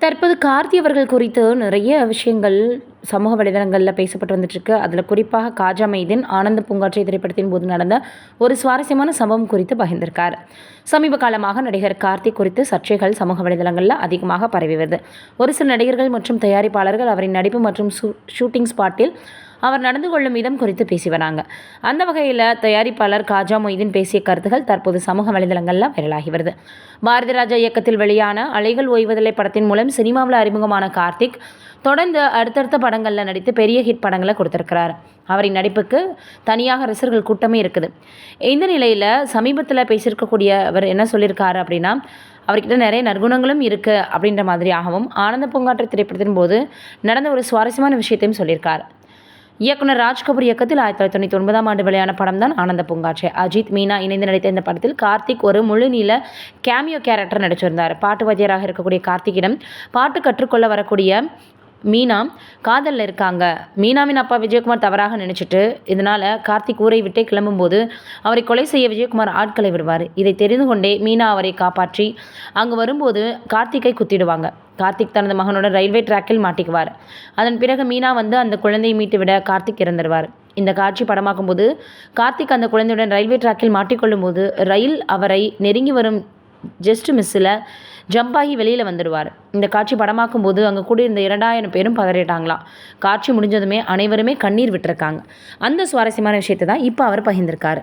தற்போது கார்த்தி அவர்கள் குறித்து நிறைய விஷயங்கள் சமூக வலைதளங்களில் பேசப்பட்டு வந்துட்டுருக்கு. அதில் குறிப்பாக காஜா மைதீன் ஆனந்த பூங்காற்றை திரைப்படத்தின் போது நடந்த ஒரு சுவாரஸ்யமான சம்பவம் குறித்து பகிர்ந்திருக்கார். சமீப காலமாக நடிகர் கார்த்திக் குறித்து சர்ச்சைகள் சமூக வலைதளங்களில் அதிகமாக பரவி வருது. ஒரு சில நடிகர்கள் மற்றும் தயாரிப்பாளர்கள் அவரின் நடிப்பு மற்றும் ஷூட்டிங் ஸ்பாட்டில் அவர் நடந்து கொள்ளும் விதம் குறித்து பேசி வராங்க. அந்த வகையில் தயாரிப்பாளர் காஜா மொய்தீன் பேசிய கருத்துகள் தற்போது சமூக வலைதளங்களில் வைரலாகி வருது. பாரதி ராஜா இயக்கத்தில் வெளியான அலைகள் ஓய்வதில்லை படத்தின் மூலம் சினிமாவில் அறிமுகமான கார்த்திக் தொடர்ந்து அடுத்தடுத்த படங்களில் நடித்து பெரிய ஹிட் படங்களை கொடுத்திருக்கிறார். அவரின் நடிப்புக்கு தனியாக ரசிகர்கள் கூட்டமே இருக்குது. இந்த நிலையில் சமீபத்தில் பேசியிருக்கக்கூடிய அவர் என்ன சொல்லியிருக்காரு அப்படின்னா, அவர்கிட்ட நிறைய நற்குணங்களும் இருக்குது அப்படின்ற மாதிரியாகவும் ஆனந்த பூங்காற்று திரைப்படத்தின் போது நடந்த ஒரு சுவாரஸ்யமான விஷயத்தையும் சொல்லியிருக்கார். இயக்குனர் ராஜ்கபூர் இயக்கத்தில் 1999 ஆண்டு வெளியான படம் தான் ஆனந்த பூங்காற்று. அஜித், மீனா இணைந்து நடித்த இந்த படத்தில் கார்த்திக் ஒரு முழு நீள கேமியோ கேரக்டர் நடிச்சிருந்தார். பாட்டு வாத்தியராக இருக்கக்கூடிய கார்த்திக்கிடம் பாட்டு கற்றுக்கொள்ள வரக்கூடிய மீனா காதலில் இருக்காங்க. மீனாவின் அப்பா விஜயகுமார் தவறாக நினைச்சிட்டு இதனால் கார்த்திக் ஊரை விட்டே கிளம்பும்போது அவரை கொலை செய்ய விஜயகுமார் ஆட்களை விடுவார். இதை தெரிந்து கொண்டே மீனா அவரை காப்பாற்றி அங்கு வரும்போது கார்த்திக்கை குத்திடுவாங்க. கார்த்திக் தனது மகனுடன் ரயில்வே டிராக்கில் மாட்டிக்குவார். அதன் பிறகு மீனா வந்து அந்த குழந்தையை மீட்டு விட கார்த்திக் இறந்துடுவார். இந்த காட்சி படமாக்கும் போது கார்த்திக் அந்த குழந்தையுடன் ரயில்வே டிராக்கில் மாட்டிக்கொள்ளும் போது ரயில் அவரை நெருங்கி வரும் ஜஸ்ட் மிஸ்ஸில் ஜம்ப் ஆகி வெளியில் வந்துடுவார். இந்த காட்சி படமாக்கும் போது அங்கே கூடியிருந்த 2000 பேரும் பதறிட்டாங்களாம். காட்சி முடிஞ்சதுமே அனைவருமே கண்ணீர் விட்டுருக்காங்க. அந்த சுவாரஸ்யமான விஷயத்தை தான் இப்போ அவர் பகிர்ந்திருக்காரு.